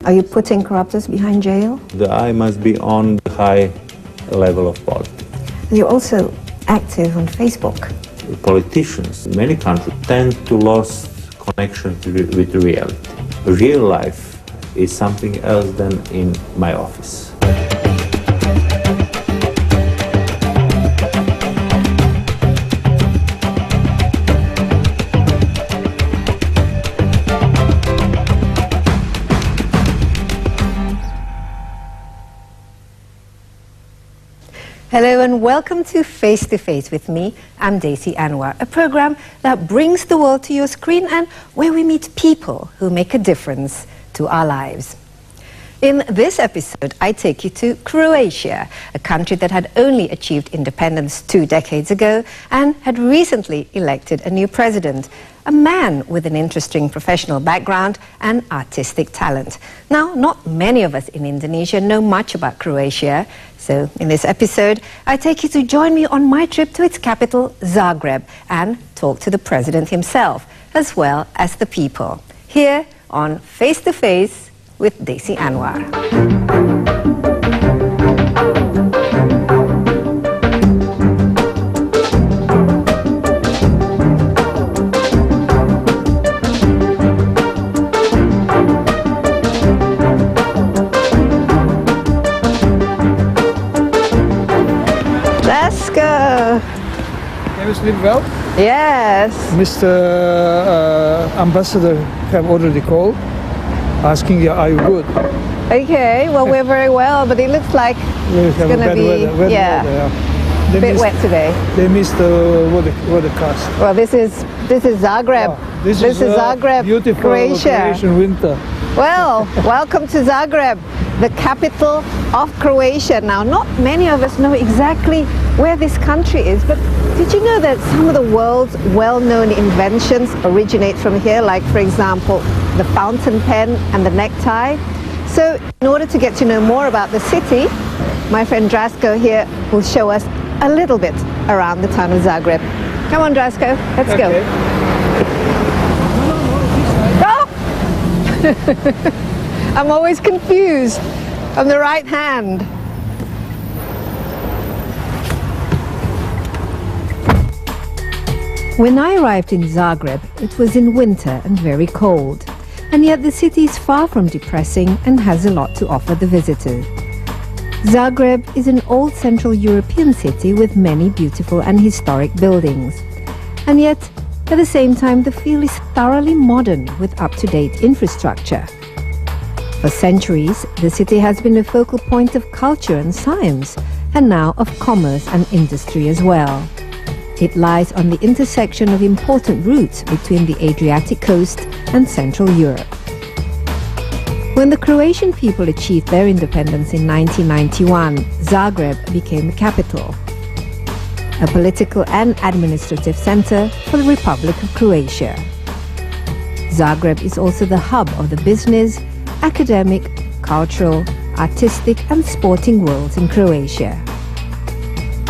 Are you putting corruptors behind jail? The eye must be on the high level of politics. You're also active on Facebook. Politicians in many countries tend to lose connection with reality. Real life is something else than in my office. Hello and welcome to Face to Face with me. I'm Daisy Anwar, a program that brings the world to your screen and where we meet people who make a difference to our lives. In this episode, I take you to Croatia, a country that had only achieved independence 2 decades ago and had recently elected a new president, a man with an interesting professional background and artistic talent. Now, not many of us in Indonesia know much about Croatia, so in this episode, I take you to join me on my trip to its capital, Zagreb, and talk to the president himself, as well as the people, here on Face to Face with Daisy Anwar. Let's go. Can you sleep well? Yes. Mr. Ambassador have already called, asking you, are you good? Okay, well, we're very well, but it looks like it's going to be weather, yeah. a bit wet today. They missed the watercast. Well, this is Zagreb. Oh, this is Zagreb, beautiful Croatia. Croatian winter. Well, welcome to Zagreb, the capital of Croatia. Now, not many of us know exactly where this country is, but did you know that some of the world's well-known inventions originate from here, like, for example, the fountain pen and the necktie? So, in order to get to know more about the city, my friend Drasko here will show us a little bit around the town of Zagreb. Come on, Drasko, let's go. Oh! I'm always confused. On the right hand. When I arrived in Zagreb, it was in winter and very cold. And yet the city is far from depressing and has a lot to offer the visitor. Zagreb is an old Central European city with many beautiful and historic buildings. And yet, at the same time, the feel is thoroughly modern with up-to-date infrastructure. For centuries, the city has been a focal point of culture and science, and now of commerce and industry as well. It lies on the intersection of important routes between the Adriatic coast and Central Europe. When the Croatian people achieved their independence in 1991, Zagreb became the capital, a political and administrative center for the Republic of Croatia. Zagreb is also the hub of the business, academic, cultural, artistic and sporting worlds in Croatia.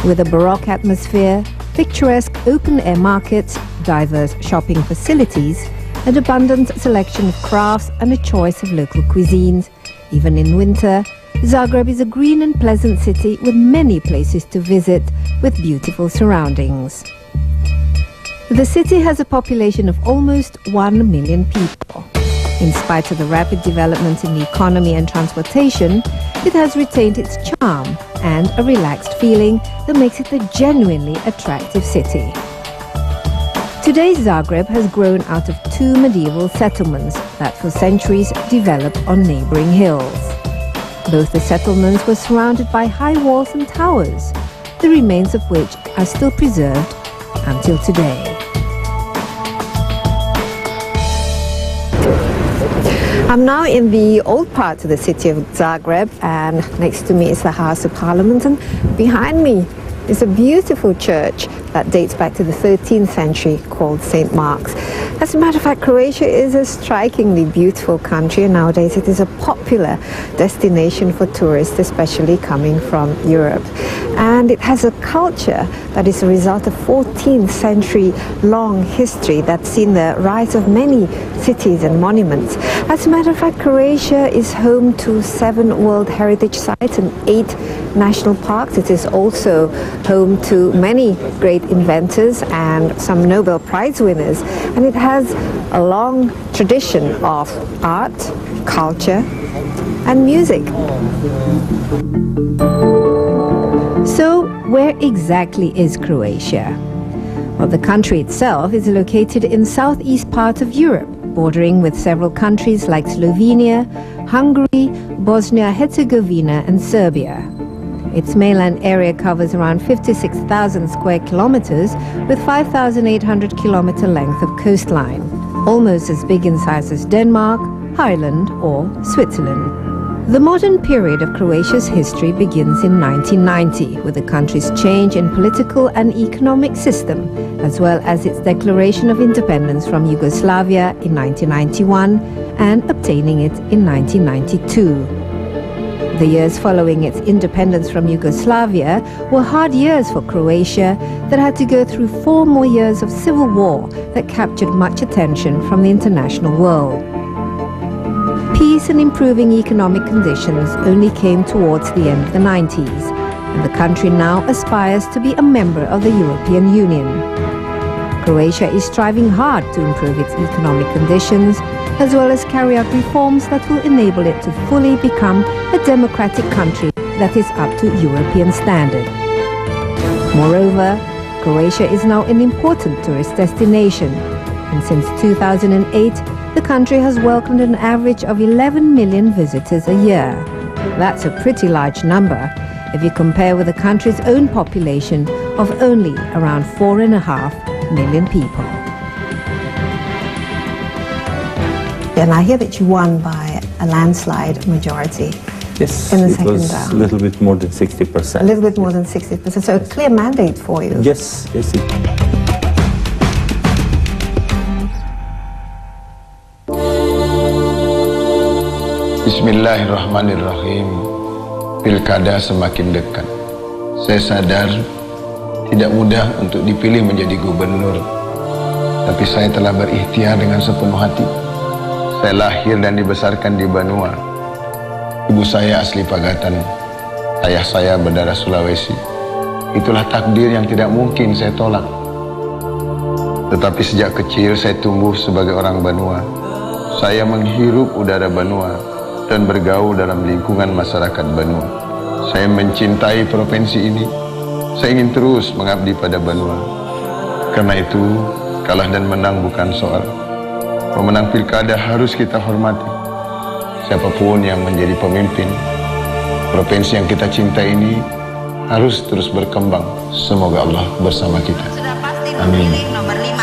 With a Baroque atmosphere, picturesque open-air markets, diverse shopping facilities, an abundant selection of crafts and a choice of local cuisines, even in winter, Zagreb is a green and pleasant city with many places to visit with beautiful surroundings. The city has a population of almost 1 million people. In spite of the rapid development in the economy and transportation, it has retained its charm and a relaxed feeling that makes it a genuinely attractive city. Today, Zagreb has grown out of 2 medieval settlements that for centuries developed on neighboring hills. Both the settlements were surrounded by high walls and towers, the remains of which are still preserved until today. I'm now in the old part of the city of Zagreb, and next to me is the House of Parliament, and behind me is a beautiful church that dates back to the 13th century called St. Mark's. As a matter of fact, Croatia is a strikingly beautiful country, and nowadays it is a popular destination for tourists, especially coming from Europe. And it has a culture that is a result of 14th century long history that's seen the rise of many cities and monuments. As a matter of fact, Croatia is home to 7 World Heritage Sites and 8 national parks. It is also home to many great inventors and some Nobel Prize winners. And it has a long tradition of art, culture, and music. So, where exactly is Croatia? Well, the country itself is located in southeast part of Europe, bordering with several countries like Slovenia, Hungary, Bosnia-Herzegovina and Serbia. Its mainland area covers around 56,000 square kilometers with 5,800 kilometer length of coastline, almost as big in size as Denmark, Ireland or Switzerland. The modern period of Croatia's history begins in 1990 with the country's change in political and economic system, as well as its declaration of independence from Yugoslavia in 1991 and obtaining it in 1992. The years following its independence from Yugoslavia were hard years for Croatia that had to go through 4 more years of civil war that captured much attention from the international world. Peace and improving economic conditions only came towards the end of the 90s, and the country now aspires to be a member of the European Union. Croatia is striving hard to improve its economic conditions, as well as carry out reforms that will enable it to fully become a democratic country that is up to European standard. Moreover, Croatia is now an important tourist destination, and since 2008, the country has welcomed an average of 11 million visitors a year. That's a pretty large number if you compare with the country's own population of only around 4.5 million people. And I hear that you won by a landslide majority. Yes, in the it second was round. a little bit more than 60%. A little bit more than 60%, so a clear mandate for you. Yes, yes. Bismillahirrahmanirrahim. Pilkada semakin dekat. Saya sadar tidak mudah untuk dipilih menjadi gubernur, tapi saya telah berikhtiar dengan sepenuh hati. Saya lahir dan dibesarkan di Banua. Ibu saya asli Pagatan, ayah saya berdarah Sulawesi. Itulah takdir yang tidak mungkin saya tolak. Tetapi sejak kecil saya tumbuh sebagai orang Banua. Saya menghirup udara Banua dan bergaul dalam lingkungan masyarakat Banua. Saya mencintai provinsi ini. Saya ingin terus mengabdi pada Banua. Karena itu, kalah dan menang bukan soal. Pemenang pilkada harus kita hormati. Siapapun yang menjadi pemimpin, provinsi yang kita cintai ini harus terus berkembang. Semoga Allah bersama kita. Sudah pasti Amin. memilih nomor 5.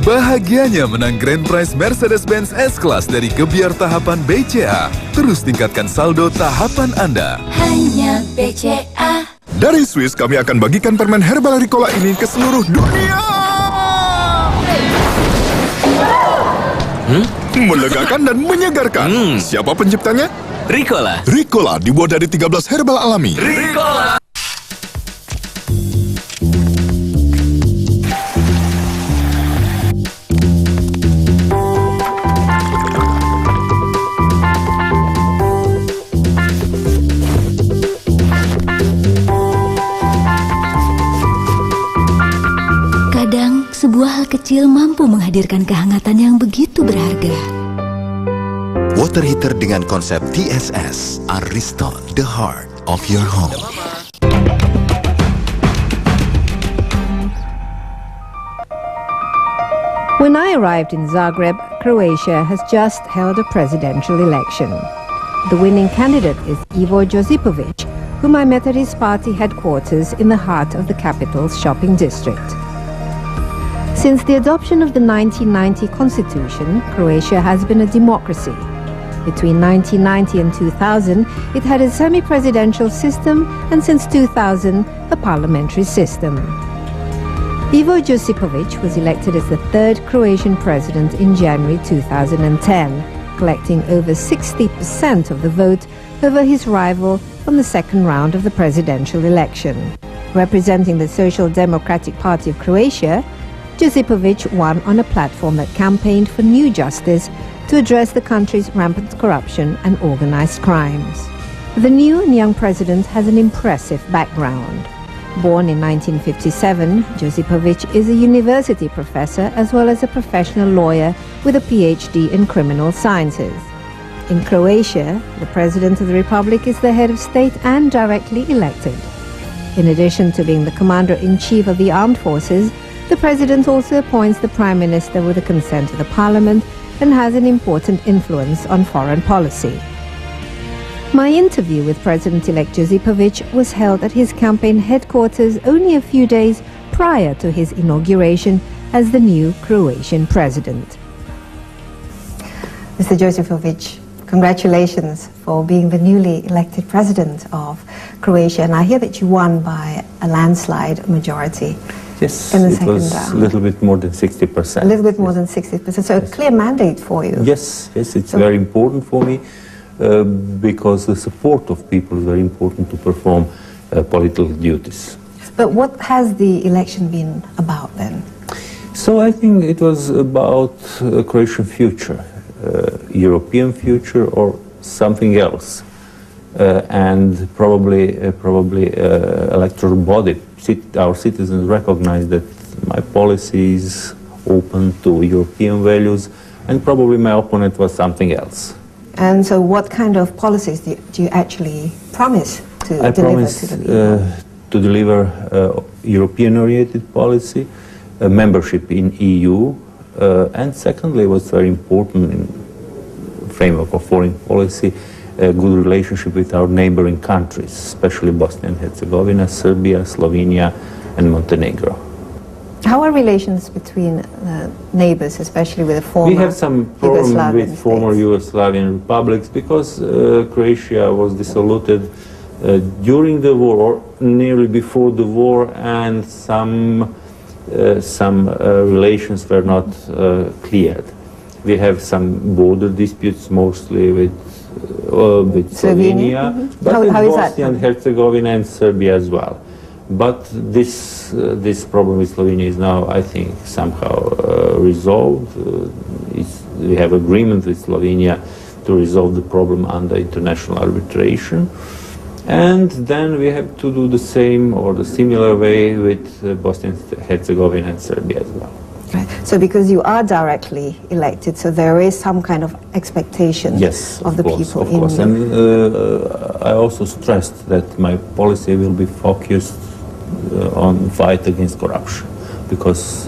Bahagianya menang Grand Prize Mercedes-Benz S-Class dari Gebiar Tahapan BCA. Terus tingkatkan saldo tahapan Anda. Hanya BCA. Dari Swiss, kami akan bagikan permen herbal Ricola ini ke seluruh dunia. Melegakan dan menyegarkan. Siapa penciptanya? Ricola. Ricola dibuat dari 13 herbal alami. Ricola. Kadang, sebuah hal kecil mampu menghadirkan kehangatan yang begitu berharga. Water heater dengan konsep TSS Ariston, the heart of your home. When I arrived in Zagreb, Croatia has just held a presidential election. The winning candidate is Ivo Josipovic, whom I met at his party headquarters in the heart of the capital's shopping district. Since the adoption of the 1990 constitution, Croatia has been a democracy. Between 1990 and 2000, it had a semi-presidential system, and since 2000, a parliamentary system. Ivo Josipovic was elected as the third Croatian president in January 2010, collecting over 60% of the vote over his rival from the second round of the presidential election. Representing the Social Democratic Party of Croatia, Josipovic won on a platform that campaigned for new justice to address the country's rampant corruption and organized crimes. The new and young president has an impressive background. Born in 1957, Josipovic is a university professor as well as a professional lawyer with a PhD in criminal sciences. In Croatia, the President of the Republic is the head of state and directly elected. In addition to being the Commander-in-Chief of the Armed Forces, the President also appoints the Prime Minister with the consent of the Parliament and has an important influence on foreign policy. My interview with President-elect Josipovic was held at his campaign headquarters only a few days prior to his inauguration as the new Croatian president. Mr. Josipovic, congratulations for being the newly elected president of Croatia, and I hear that you won by a landslide majority. Yes, in the it second was round. a little bit more than 60%. A little bit more than 60%, so a clear mandate for you. Yes, it's very important for me because the support of people is very important to perform political duties. But what has the election been about then? So I think it was about a Croatian future, European future or something else. And probably electoral body, our citizens recognize that my policy is open to European values, and probably my opponent was something else. And so what kind of policies do you actually promise to deliver to the people? To deliver European-oriented policy, membership in EU, and secondly, what's very important in the framework of foreign policy, a good relationship with our neighboring countries, especially Bosnia and Herzegovina, Serbia, Slovenia, and Montenegro. How are relations between neighbors, especially with the former We have some problem with former states? Yugoslavian republics because Croatia was dissoluted during the war, nearly before the war, and some relations were not cleared. We have some border disputes, mostly with Slovenia, but with Bosnia and Herzegovina and Serbia as well. But this problem with Slovenia is now, I think, somehow resolved. We have agreement with Slovenia to resolve the problem under international arbitration. And then we have to do the same or the similar way with Bosnia and Herzegovina and Serbia as well. Right. So because you are directly elected, so there is some kind of expectation of the people in course. And I also stressed that my policy will be focused on fight against corruption, because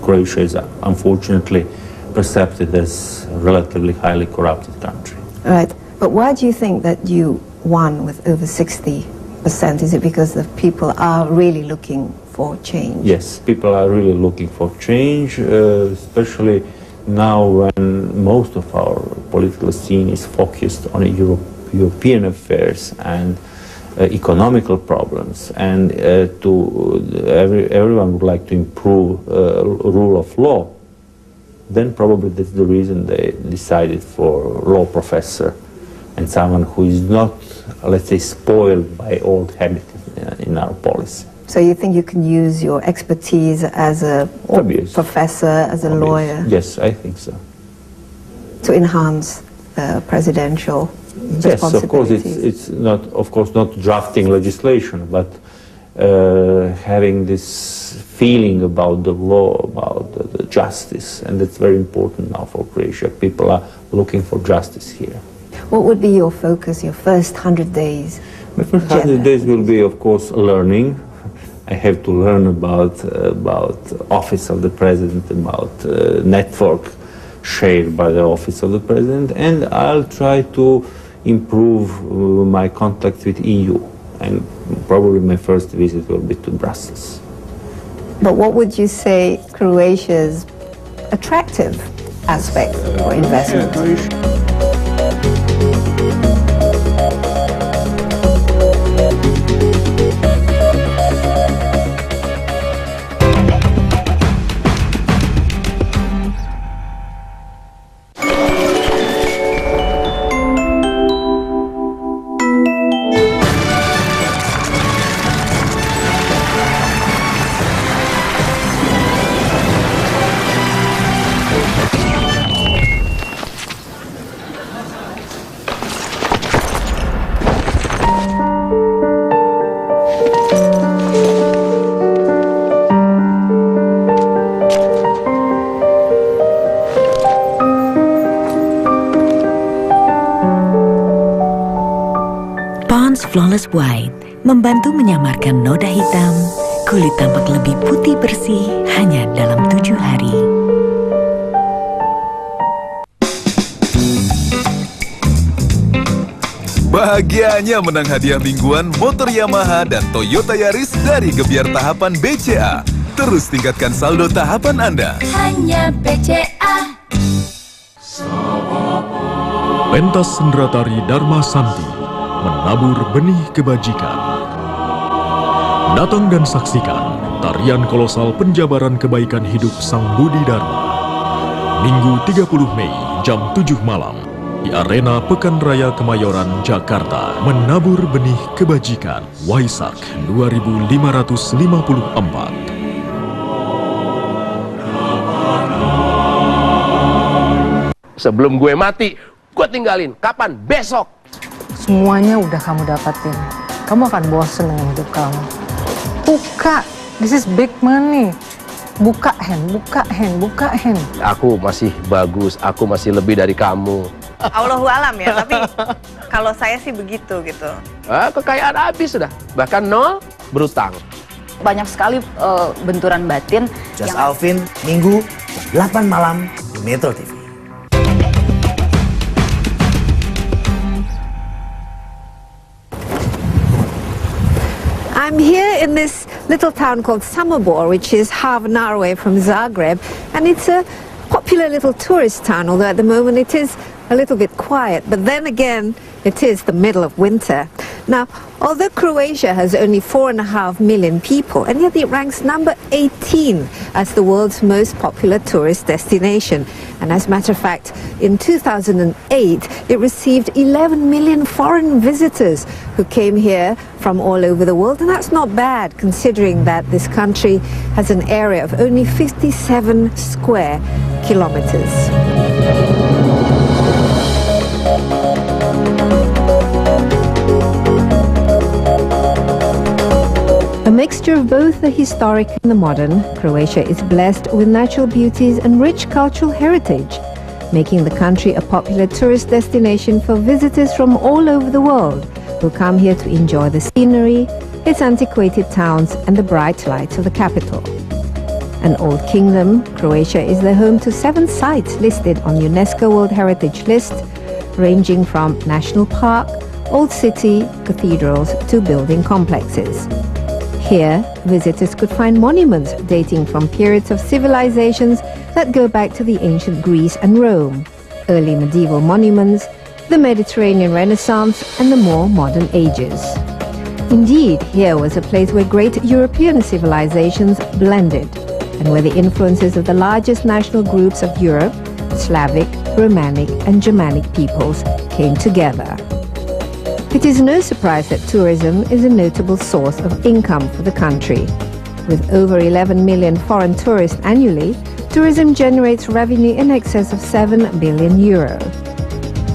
Croatia is unfortunately perceived as a relatively highly corrupted country. Right. But why do you think that you won with over 60%? Is it because the people are really looking for change? Yes, people are really looking for change, especially now when most of our political scene is focused on European affairs and economical problems, and everyone would like to improve rule of law. Then probably that's the reason they decided for law professor and someone who is not, let's say, spoiled by old habits in our policy. So you think you can use your expertise as a professor, as a lawyer? Yes, I think so. To enhance presidential Yes, of course, it's not, of course, not drafting legislation, but having this feeling about the law, about the justice, and that's very important now for Croatia. People are looking for justice here. What would be your focus, your first 100 days? My first 100 days will be, of course, learning. I have to learn about office of the president, about network shared by the office of the president, and I'll try to improve my contact with EU, and probably my first visit will be to Brussels. But what would you say Croatia's attractive aspect for investment? Flawless White membantu menyamarkan noda hitam, kulit tampak lebih putih bersih hanya dalam 7 hari. Bahagianya menang hadiah mingguan motor Yamaha dan Toyota Yaris dari gebiar tahapan BCA. Terus tingkatkan saldo tahapan Anda. Hanya BCA. Pentas Sendratari Dharma Santi menabur benih kebajikan. Datang dan saksikan tarian kolosal penjabaran kebaikan hidup Sang Budi Dharma. Minggu 30 Mei jam 7 malam di Arena Pekan Raya Kemayoran, Jakarta. Menabur benih kebajikan Waisak 2554. Sebelum gue mati, gue tinggalin. Kapan? Besok. Semuanya udah kamu dapatin. Kamu akan bosen dengan hidup kamu. Buka. This is big money. Buka hand, buka hand, buka hand. Aku masih bagus. Aku masih lebih dari kamu. Allahualam ya, tapi kalau saya sih begitu gitu. Kekayaan habis sudah. Bahkan 0 berutang. Banyak sekali benturan batin. Just Alvin, Minggu 8 malam di Metro TV. I'm here in this little town called Samobor, which is half an hour away from Zagreb, and it's a popular little tourist town, although at the moment it is a little bit quiet. But then again, it is the middle of winter. Now, although Croatia has only 4.5 million people, and yet it ranks number 18 as the world's most popular tourist destination. And as a matter of fact, in 2008, it received 11 million foreign visitors who came here from all over the world. And that's not bad, considering that this country has an area of only 57 square kilometers. A mixture of both the historic and the modern, Croatia is blessed with natural beauties and rich cultural heritage, making the country a popular tourist destination for visitors from all over the world who come here to enjoy the scenery, its antiquated towns and the bright lights of the capital. An old kingdom, Croatia is the home to 7 sites listed on UNESCO World Heritage List, ranging from national park, old city, cathedrals to building complexes. Here, visitors could find monuments dating from periods of civilizations that go back to the ancient Greece and Rome, early medieval monuments, the Mediterranean Renaissance, and the more modern ages. Indeed, here was a place where great European civilizations blended, and where the influences of the largest national groups of Europe, Slavic, Romanic, and Germanic peoples came together. It is no surprise that tourism is a notable source of income for the country. With over 11 million foreign tourists annually, tourism generates revenue in excess of 7 billion euro.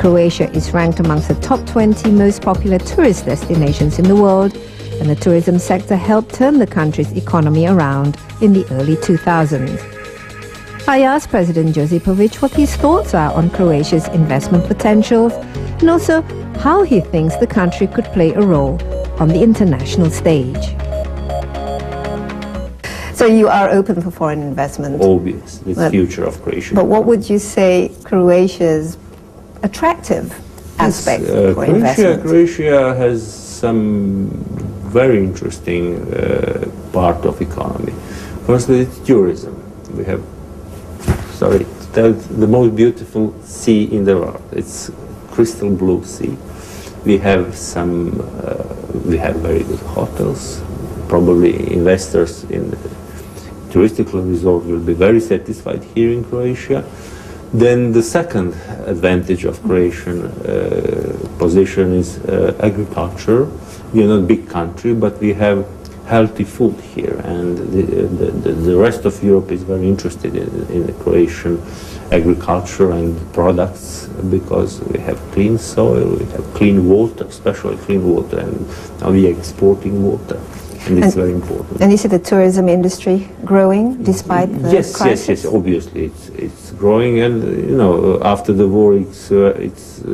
Croatia is ranked amongst the top 20 most popular tourist destinations in the world, and the tourism sector helped turn the country's economy around in the early 2000s. I asked President Josipovic what his thoughts are on Croatia's investment potentials, and also how he thinks the country could play a role on the international stage. So you are open for foreign investment? Obvious, the future of Croatia. But what would you say Croatia's attractive aspect for investment? Croatia has some very interesting part of economy. Firstly, it's tourism. We have, sorry to tell, the most beautiful sea in the world. It's crystal blue sea. We have very good hotels. Probably investors in the touristical resort will be very satisfied here in Croatia. Then the second advantage of Croatian position is agriculture. We are not a big country, but we have healthy food here, and the rest of Europe is very interested in the Croatian agriculture and products, because we have clean soil, we have clean water, especially clean water, and now we are exporting water, and it's very important. And you see the tourism industry growing despite the crisis? Yes, obviously it's growing, and you know, after the war it's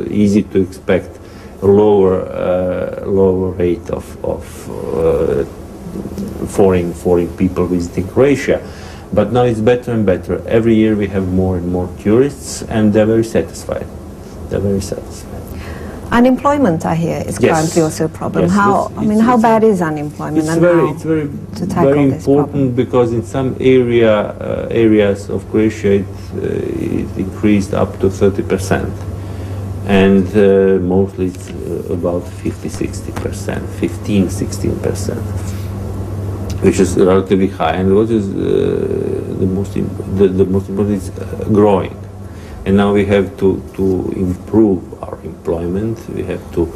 easy to expect a lower rate of foreign people visiting Croatia. But now it's better and better. Every year we have more and more tourists, and they're very satisfied. Unemployment, I hear, is currently also a problem. Yes, how bad is unemployment? It's very important, because in some areas of Croatia it increased up to 30%. And mostly it's about 50-60%, 15-16%, which is relatively high. And what is the most important is growing. And now we have to improve our employment. We have to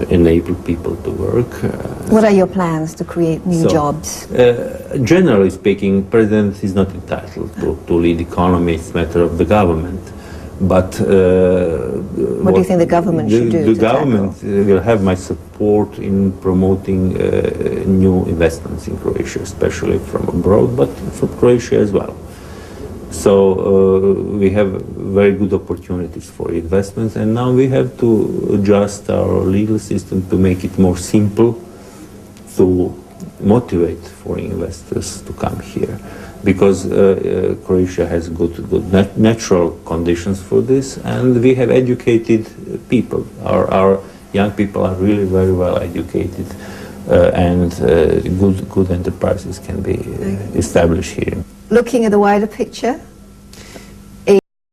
enable people to work. What are your plans to create new jobs? Generally speaking, President is not entitled to lead the economy. It's a matter of the government. But what do you think the government should do? The government will have my support in promoting new investments in Croatia, especially from abroad, but from Croatia as well. So we have very good opportunities for investments, and now we have to adjust our legal system to make it more simple, to motivate foreign investors to come here. Because Croatia has good natural conditions for this, and we have educated people. Our young people are really very well educated, and good enterprises can be established here. Looking at the wider picture,